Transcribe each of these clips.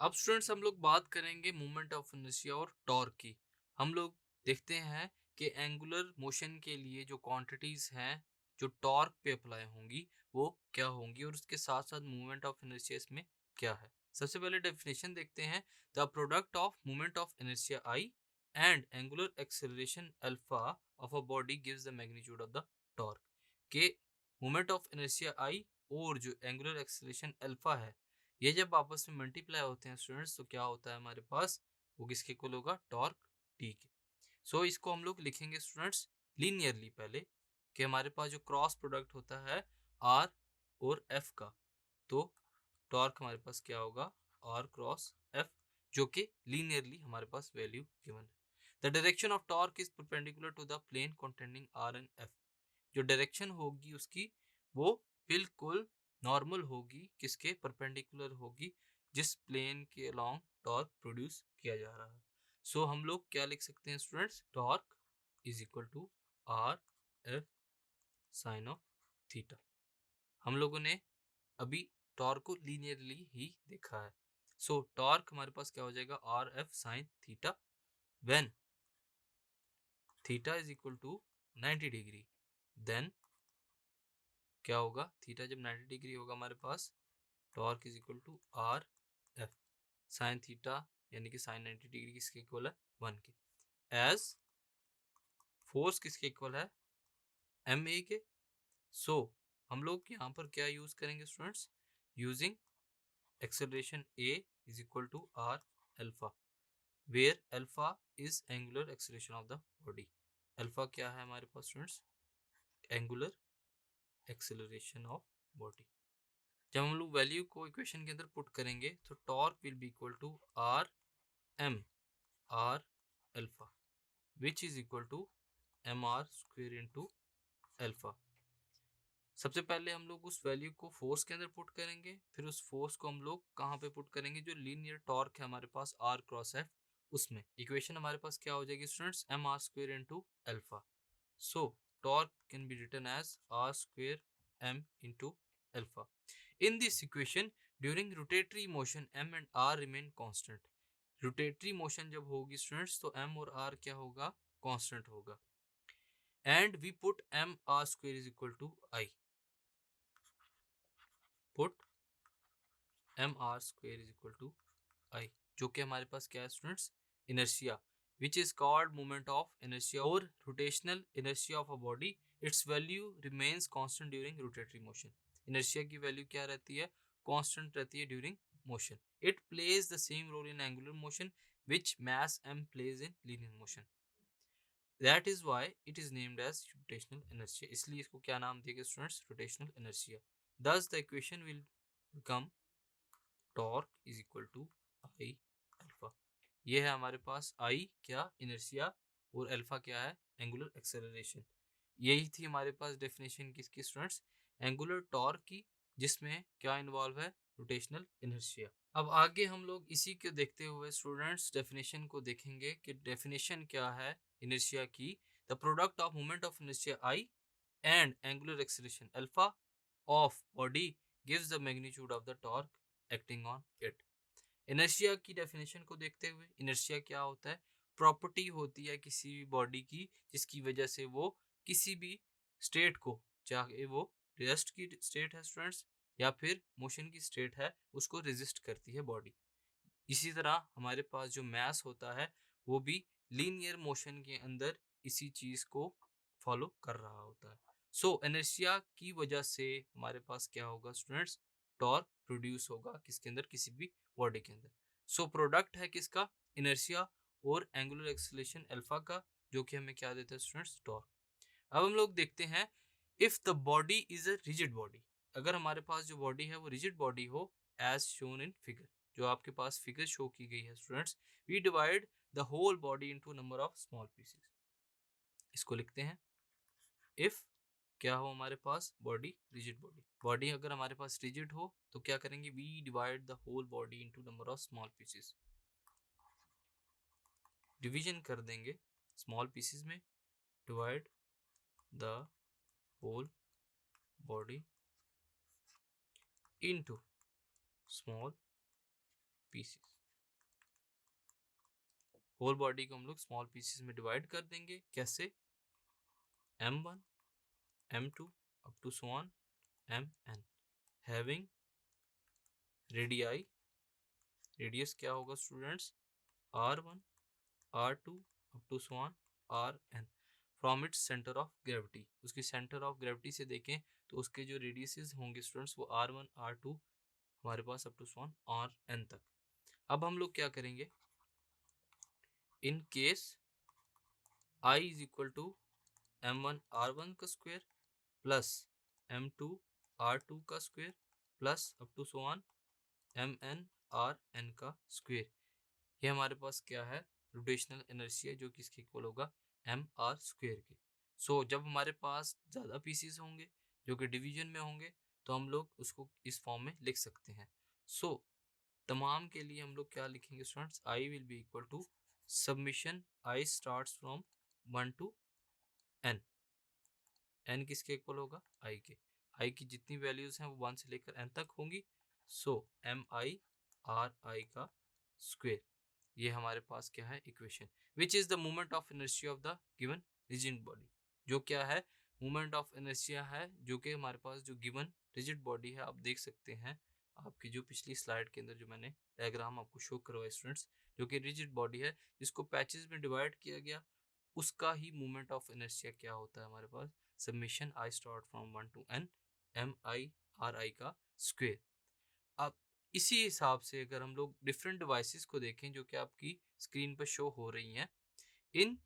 अब स्टूडेंट्स हम लोग बात करेंगे मोमेंट ऑफ इनर्शिया और टॉर्क की। हम लोग देखते हैं कि एंगुलर मोशन के लिए जो क्वांटिटीज हैं जो टॉर्क पे अप्लाई होंगी वो क्या होंगी, और उसके साथ साथ मूवमेंट ऑफ इनर्शिया इसमें क्या है। सबसे पहले डेफिनेशन देखते हैं। The product of moment of inertia I and angular acceleration alpha of a body gives the magnitude of the torque. के मोमेंट ऑफ इनर्शिया आई और जो एंगुलर एक्सेलरेशन अल्फा है, ये जब आपस में मल्टीप्लाई होते हैं स्टूडेंट्स, तो क्या होता है हमारे पास, वो किसके इक्वल होगा, टॉर्क टी के। सो इसको हम लोग लिखेंगे स्टूडेंट्स लीनियरली पहले, कि हमारे पास जो क्रॉस प्रोडक्ट होता है आर और एफ का, तो टॉर्क हमारे पास क्या होगा, आर क्रॉस एफ, जो कि लीनियरली हमारे पास वैल्यू गिवन है। The direction of torque is perpendicular to the plane containing R and F. जो डायरेक्शन होगी उसकी वो बिल्कुल नॉर्मल होगी, किसके परपेंडिकुलर होगी, जिस प्लेन के अलोंग टॉर्क प्रोड्यूस किया जा रहा है। सो हम लोग क्या लिख सकते हैं students, torque is equal to R F sine of theta. हम लोगों ने अभी टॉर्क को लीनियरली ही देखा है। सो टॉर्क हमारे पास क्या हो जाएगा, R F sine theta when theta is equal to 90 degree. Then क्या होगा, थीटा जब 90 डिग्री होगा हमारे पास, torque is equal to R F sine theta, यानी कि साइन 90 डिग्री किसके इक्वल है, 1 के। एज फोर्स किसके इक्वल है, एम ए के। सो हम लोग यहाँ पर क्या यूज करेंगे students, using acceleration A is equal to R alpha, where alpha is angular acceleration of the body. Alpha क्या है हमारे पास students, angular acceleration of body. जब हम लोग वैल्यू को इक्वेशन के अंदर पुट करेंगे तो torque will be equal to R M R alpha which is equal to M R square into alpha. सबसे पहले हम लोग उस वैल्यू को फोर्स के अंदर पुट करेंगे, फिर उस फोर्स को हम लोग कहाँ पे पुट करेंगे, जो लीनियर टॉर्क है हमारे पास आर क्रॉस एफ, उसमें इक्वेशन हमारे पास क्या हो जाएगी students, M R square into alpha. So torque can be written as R square M into alpha. In this equation, during rotatory motion m and r remain constant. Rotatory motion जब होगी students तो m और r क्या होगा, constant होगा। And we put M R square is equal to I, put M R square is equal to I, जो कि हमारे पास क्या है students, inertia which is called moment of inertia और rotational inertia of a body. Its value remains constant during rotatory motion. Inertia की value क्या रहती है, कांस्टेंट रहती है during motion. It plays the same role in angular motion which mass m plays in linear motion. That is why it is named as rotational inertia, इसलिए इसको क्या नाम दिया गया students, rotational inertia. thus the equation will become torque is equal to I alpha. ये है हमारे पास आई क्या, इनर्शिया, और अल्फा क्या है, एंगुलर एक्सेलरेशन। यही थी हमारे पास डेफिनेशन किसकी स्टूडेंट्स, एंगुलर टॉर्क की, जिसमें क्या इन्वॉल्व है, रोटेशनल इनर्शिया। अब आगे हम लोग इसी को देखते हुए स्टूडेंट्स डेफिनेशन को देखेंगे कि डेफिनेशन क्या है इनर्शिया की। The product of moment of inertia I and angular acceleration alpha of body gives the magnitude of the torque acting on it. Inertia की डेफिनेशन को देखते हुए, इनर्शिया क्या होता है, प्रॉपर्टी होती है किसी भी बॉडी की जिसकी वजह से वो किसी भी स्टेट को, चाहे वो रेस्ट की स्टेट है स्टूडेंट्स या फिर मोशन की स्टेट है, उसको रेजिस्ट करती है बॉडी। इसी तरह हमारे पास जो मैस होता है वो भी लीनियर मोशन के अंदर इसी चीज को फॉलो कर रहा होता है। सो इनर्शिया की वजह से हमारे पास क्या होगा स्टूडेंट्स, टॉर्क प्रोड्यूस होगा किसके अंदर, किसी भी बॉडी के अंदर। सो प्रोडक्ट है किसका, इनर्शिया और एंगुलर एक्सेलरेशन अल्फा का, जो कि हमें क्या देता है स्टूडेंट्स, टॉर्क। अब हम लोग देखते हैं, if the body is a rigid body, अगर हमारे पास जो बॉडी है वो रिजिड बॉडी हो, एज शोन इन फिगर, जो आपके पास फिगर शो की गई है students, we divide the whole body into number of small pieces. इसको लिखते हैं, इफ क्या हो हमारे पास, बॉडी रिजिड बॉडी, बॉडी अगर हमारे पास रिजिड हो तो क्या करेंगे, we divide the whole body into number of small pieces. Division कर देंगे स्मॉल पीसेस में, divide the whole body into small pieces। Whole body को हम लोग स्मॉल पीसेस में डिवाइड कर देंगे। कैसे? m1 m2 up to so on mn having radius क्या होगा students? r1 r2 up to so on rn from its centre of gravity. उसकी सेंटर ऑफ ग्रेविटी से देखें तो उसके जो रेडियसेस होंगे स्टूडेंट्स वो r1 r2 हमारे पास up to so on rn तक। अब हम लोग क्या करेंगे? In case i is equal to m1 r1 का स्क्वायर प्लस m2 r2 का square plus up to so on mn rn का स्क्वायर। ये हमारे पास क्या है? रोटेशनल इनर्शिया, जो कि इसके इक्वल होगा mr स्क्वायर के। सो जब हमारे पास ज़्यादा पीसीस होंगे जो कि डिवीजन में होंगे तो हम लोग उसको इस फॉर्म में लिख सकते हैं। सो तमाम के लिए हम लोग क्या लिखेंगे students? I will be equal to summation I starts from 1 to n। n किसके इक्वल होगा? i के। i की जितनी वैल्यूज हैं वो 1 से लेकर n तक होंगी। सो एम आई आर आई का स्क्वायर, ये हमारे पास क्या है? Equation. Which is the moment of inertia of the given rigid body. जो क्या है? मोमेंट ऑफ इनर्शिया है जो कि हमारे पास जो गिवन रिजिड बॉडी है। आप देख सकते हैं आपकी जो पिछली स्लाइड के अंदर जो मैंने डायग्राम आपको शो करवाया स्टूडेंट्स, जो कि रिजिड बॉडी है जिसको पैचेस में डिवाइड किया गया, उसका ही मोमेंट ऑफ इनर्शिया क्या होता है हमारे पास? Summation I start from 1 to n M I R I का स्क्वायर। अब इसी हिसाब से अगर हम लोग डिफरेंट डिवाइसेस को देखें जो कि आपकी स्क्रीन पर शो हो रही हैं, इन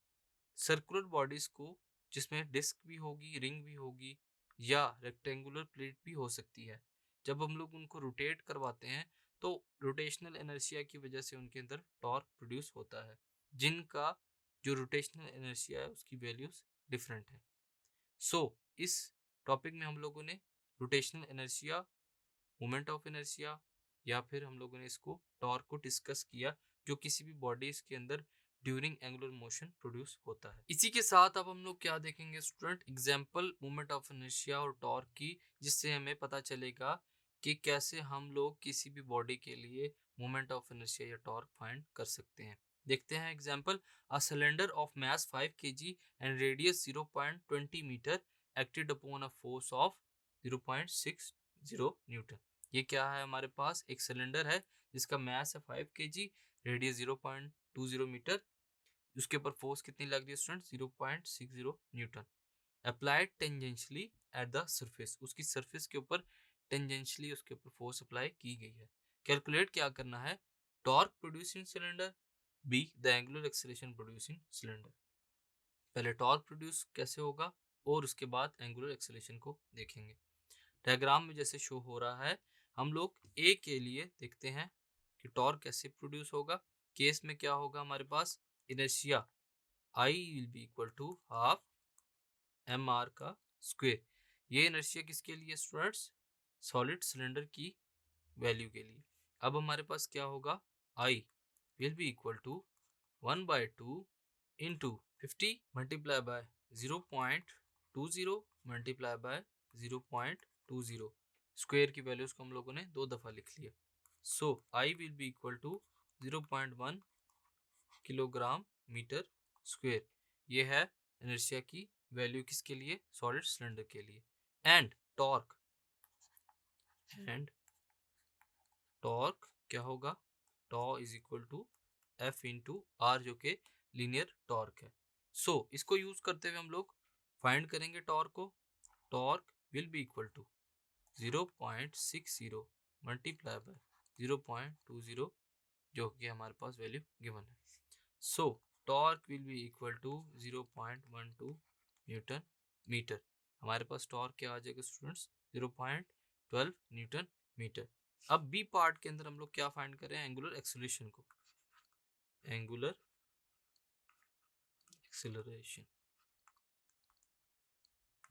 सर्कुलर बॉडीज को जिसमें डिस्क भी होगी, रिंग भी होगी या रेक्टेंगुलर प्लेट भी हो सकती है, जब हम लोग उनको रोटेट करवाते हैं तो रोटेशनल इनर्शिया की वजह से उनके अंदर टॉर्क प्रोड्यूस होता है, जिनका जो रोटेशनल इनर्शिया है उसकी वैल्यूज डिफरेंट है। सो इस टॉपिक में हम लोगों ने rotational inertia, moment of inertia या फिर हम लोगों ने इसको टॉर्क को डिस्कस किया जो किसी भी बॉडीज के अंदर ड्यूरिंग एंगुलर मोशन प्रोड्यूस होता है। इसी के साथ अब हम लोग क्या देखेंगे student? Example moment of inertia और टॉर्क की, जिससे हमें पता चलेगा कि कैसे हम लोग किसी भी बॉडी के लिए मोमेंट ऑफ इनर्शिया या टॉर्क फाइंड कर सकते हैं। देखते हैं example. A cylinder of mass 5 kg and radius 0.20 metre acted upon a force of 0.60 newton. ये क्या है? हमारे पास एक सिलेंडर है जिसका मास है 5 kg, रेडियस 0.20 मीटर, उसके ऊपर फोर्स कितनी लग रही है student? 0.60 Newton. Applied tangentially at the surface, उसकी सरफेस के ऊपर टेंजेंशियली उसके ऊपर फोर्स अप्लाई की गई है। कैलकुलेट क्या करना है? Torque producing cylinder, be the angular acceleration producing cylinder. पहले टॉर्क प्रोड्यूस कैसे होगा और उसके बाद एंगुलर एक्सेलरेशन को देखेंगे। डायग्राम में जैसे शो हो रहा है, हम लोग ए के लिए देखते हैं कि टॉर्क कैसे प्रोड्यूस होगा। केस में क्या होगा हमारे पास? Inertia I will be equal to half M R का स्क्वायर। ये इनर्शिया किसके लिए स्टूडेंट्स? सॉलिड सिलेंडर की वैल्यू के लिए। अब हमारे पास क्या होगा? I will be equal to 1/2 into 50 multiply by 0.20 multiply by 0.20। Square की वैल्यूज को हम लोगों ने 2 दफ़ा लिख लिया। So I will be equal to 0.1 kilogram metre square. ये है इनर्शिया की वैल्यू किसके लिए? सॉलिड सिलेंडर के लिए। एंड टॉर्क क्या होगा? Tau is equal to F into R, जो कि लीनियर टॉर्क है। सो इसको यूज करते हुए हम लोग फाइंड करेंगे टॉर्क को। Torque will be equal to 0.60 multiply by 0.20, जो कि हमारे पास वैल्यू गिवन है। So torque will be equal to 0.12 newton metre. हमारे पास टॉर्क क्या आ जाएगा स्टूडेंट्स? 0.12 newton metre. अब बी पार्ट के अंदर हम लोग क्या फाइंड करें? एंगुलर एक्सेलरेशन को। Angular acceleration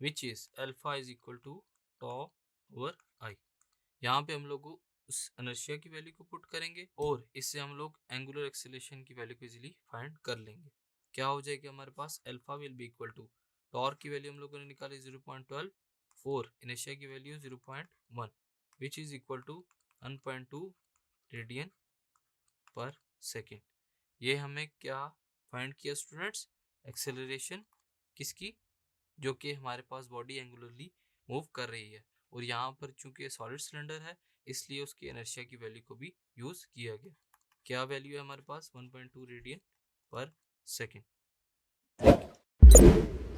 which is alpha is equal to tau over I. यहाँ पे हम लोग उस इनर्शिया की वैल्यू को पुट करेंगे और इससे हम लोग एंगुलर एक्सेलरेशन की वैल्यू को इजीली फाइंड कर लेंगे। क्या हो जाएगा हमारे पास? Alpha will be equal to torque की वैल्यू हम लोगों ने निकाली 0.12 और इनर्शिया की value 0.1 which is equal to 1.2 radian per second. ये हमें क्या फाइंड किया स्टूडेंट्स? एक्सेलरेशन किसकी? जो कि हमारे पास बॉडी एंगुलरली मूव कर रही है, और यहाँ पर चूंकि सॉलिड सिलेंडर है इसलिए उसकी इनर्शिया की वैल्यू को भी यूज किया गया। क्या वैल्यू है हमारे पास? 1.2 radian per second. Thank you.